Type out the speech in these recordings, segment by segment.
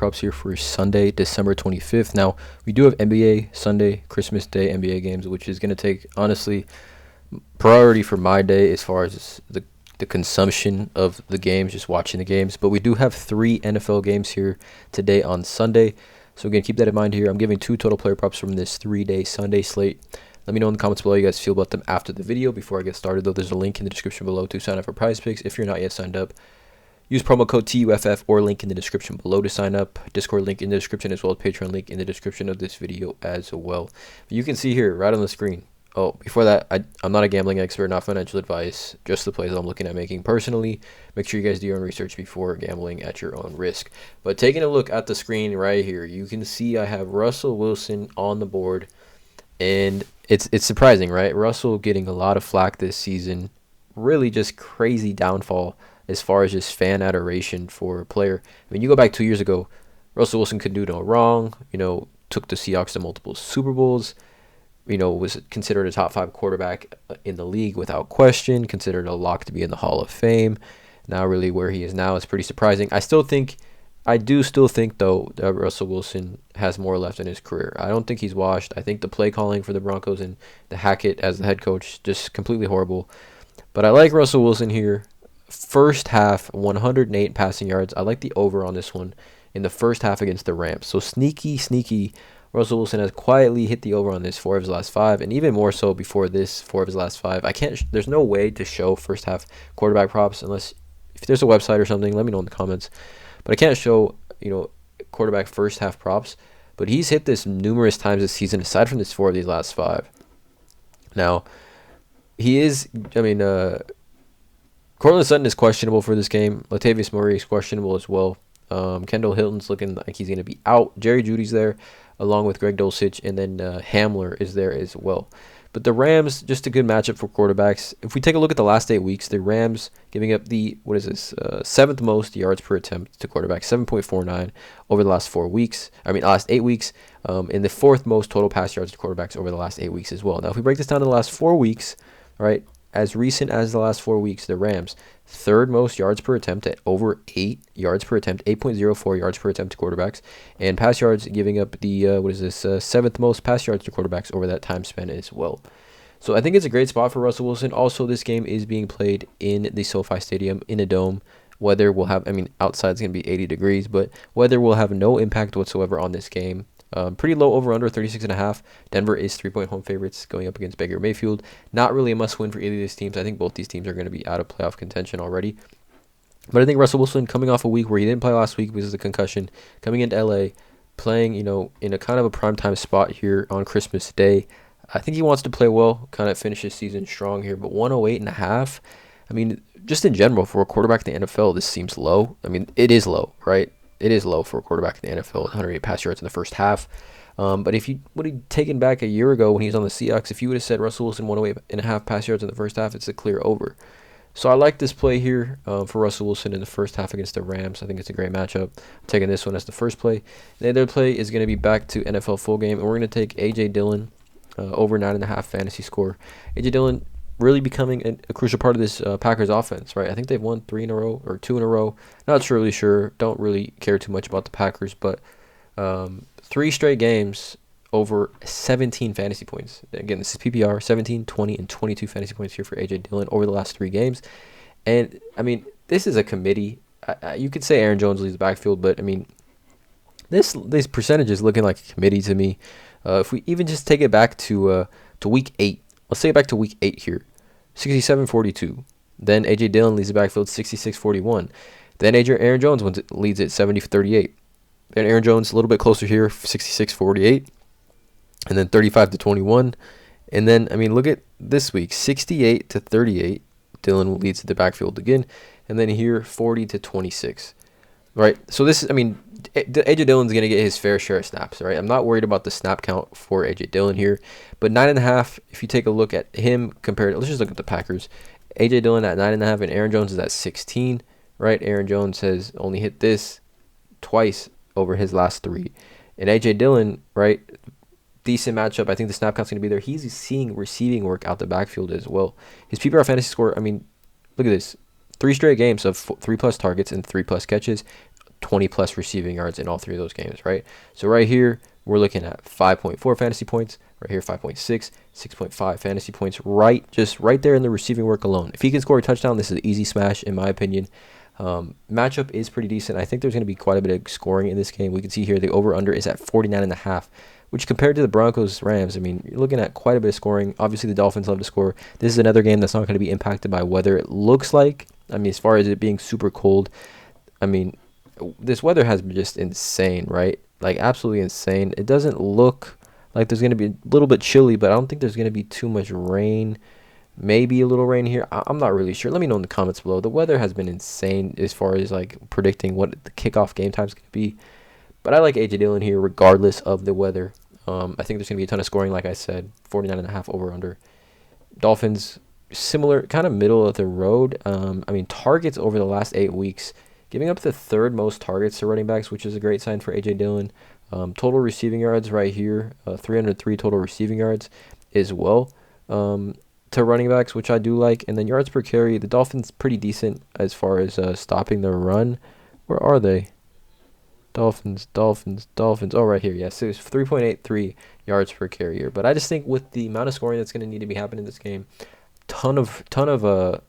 props here for Sunday, December 25th. Now, we do have NBA Sunday, Christmas Day NBA games, which is going to take, honestly, priority for my day as far as the consumption of the games, just watching the games. But we do have 3 NFL games here today on Sunday. So again, keep that in mind here. I'm giving 2 total player props from this 3-day Sunday slate. Let me know in the comments below how you guys feel about them after the video. Before I get started, though, there's a link in the description below to sign up for PrizePicks. If you're not yet signed up, use promo code TUFF or link in the description below to sign up. Discord link in the description, as well as Patreon link in the description of this video as well. You can see here right on the screen. Oh, before that, I'm not a gambling expert, not financial advice, just the plays I'm looking at making personally. Make sure you guys do your own research before gambling at your own risk. But taking a look at the screen right here, you can see I have Russell Wilson on the board. And it's surprising, right? Russell getting a lot of flack this season. Really just crazy downfall as far as just fan adoration for a player. I mean, you go back 2 years ago, Russell Wilson could do no wrong. Took the Seahawks to multiple Super Bowls. Was considered a top 5 quarterback in the league without question, considered a lock to be in the Hall of Fame. Now really where he is now is pretty surprising. I do still think, though, that Russell Wilson has more left in his career. I don't think he's washed. I think the play calling for the Broncos and the Hackett as the head coach, just completely horrible. But I like Russell Wilson here. First half, 108 passing yards. I like the over on this one in the first half against the Rams. So sneaky. Russell Wilson has quietly hit the over on this 4 of his last 5, and even more so before this 4 of his last 5. There's no way to show first half quarterback props unless if there's a website or something. Let me know in the comments. But I can't show quarterback first half props. But he's hit this numerous times this season, aside from this 4 of these last 5. Now he is. Cortland Sutton is questionable for this game. Latavius Murray is questionable as well. Kendall Hilton's looking like he's going to be out. Jerry Jeudy's there, along with Greg Dulcich, and then Hamler is there as well. But the Rams, just a good matchup for quarterbacks. If we take a look at the last 8 weeks, the Rams giving up the, 7th most yards per attempt to quarterbacks, 7.49 over the last 4 weeks. Last 8 weeks, and the 4th most total pass yards to quarterbacks over the last 8 weeks as well. Now, if we break this down to the last 4 weeks, right, as recent as the last 4 weeks, the Rams, 3rd most yards per attempt at over 8 yards per attempt, 8.04 yards per attempt to quarterbacks, and pass yards giving up the 7th most pass yards to quarterbacks over that time span as well. So I think it's a great spot for Russell Wilson. Also, this game is being played in the SoFi Stadium in a dome. Weather will have, outside is going to be 80 degrees, but weather will have no impact whatsoever on this game. Pretty low over-under, 36.5. Denver is 3-point home favorites going up against Baker Mayfield. Not really a must-win for either of these teams. I think both these teams are going to be out of playoff contention already. But I think Russell Wilson, coming off a week where he didn't play last week because of the concussion, coming into LA, playing, in a kind of a primetime spot here on Christmas Day. I think he wants to play well, kind of finish his season strong here. But 108.5, just in general, for a quarterback in the NFL, this seems low. It is low, right? It is low for a quarterback in the NFL, 108 pass yards in the first half. But if you would have taken back a year ago when he was on the Seahawks, if you would have said Russell Wilson 108.5 pass yards in the first half, it's a clear over. So I like this play here for Russell Wilson in the first half against the Rams. I think it's a great matchup. I'm taking this one as the first play. The other play is going to be back to NFL full game, and we're going to take A.J. Dillon over 9.5 fantasy score. A.J. Dillon really becoming a crucial part of this Packers offense, right? I think they've won 3 in a row or 2 in a row. Not really sure. Don't really care too much about the Packers, but 3 straight games over 17 fantasy points. Again, this is PPR, 17, 20, and 22 fantasy points here for A.J. Dillon over the last 3 games. And, this is a committee. You could say Aaron Jones leads the backfield, but, this percentage is looking like a committee to me. If we even just take it back to Week 8, let's take it back to Week 8 here. 67-42. Then A.J. Dillon leads the backfield 66-41. Then Aaron Jones leads it 70-38. Then Aaron Jones a little bit closer here, 66-48. And then 35-21. And then, look at this week, 68-38. Dillon leads the backfield again. And then here, 40-26. Right? So this is, A.J. Dillon's going to get his fair share of snaps, right? I'm not worried about the snap count for A.J. Dillon here. But 9.5, if you take a look at him compared, let's just look at the Packers. A.J. Dillon at 9.5 and Aaron Jones is at 16, right? Aaron Jones has only hit this twice over his last 3. And A.J. Dillon, right, decent matchup. I think the snap count's going to be there. He's seeing receiving work out the backfield as well. His PPR fantasy score, look at this. 3 straight games of 3+ targets and 3+ catches. 20 plus receiving yards in all 3 of those games, right? So right here, we're looking at 5.4 fantasy points. Right here, 5.6, 6.5 fantasy points, just right there in the receiving work alone. If he can score a touchdown, this is an easy smash, in my opinion. Matchup is pretty decent. I think there's going to be quite a bit of scoring in this game. We can see here the over-under is at 49.5, which compared to the Broncos-Rams, I mean, you're looking at quite a bit of scoring. Obviously, the Dolphins love to score. This is another game that's not going to be impacted by weather. It looks like, I mean, as far as it being super cold, I mean, this weather has been just insane, right? Like, absolutely insane. It doesn't look like there's going to be a little bit chilly, but I don't think there's going to be too much rain. Maybe a little rain here. I'm not really sure. Let me know in the comments below. The weather has been insane as far as like predicting what the kickoff game time is going to be. But I like AJ Dillon here regardless of the weather. I think there's going to be a ton of scoring, like I said. 49.5 over under. Dolphins, similar, kind of middle of the road. I mean, targets over the last 8 weeks, giving up the 3rd most targets to running backs, which is a great sign for AJ Dillon. Total receiving yards right here, 303 total receiving yards as well to running backs, which I do like. And then yards per carry, the Dolphins pretty decent as far as stopping the run. Where are they? Dolphins. Oh, right here. Yes, it was 3.83 yards per carry here. But I just think with the amount of scoring that's going to need to be happening in this game, ton of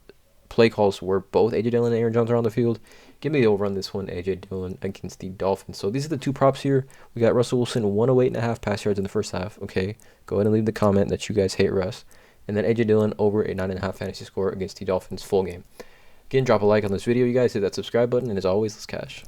play calls where both AJ Dillon and Aaron Jones are on the field. Give me the over on this one, AJ Dillon against the Dolphins. So these are the 2 props here. We got Russell Wilson, 108.5 pass yards in the first half. Okay, go ahead and leave the comment that you guys hate Russ. And then AJ Dillon over a 9.5 fantasy score against the Dolphins full game. Again, drop a like on this video, you guys. Hit that subscribe button. And as always, let's cash.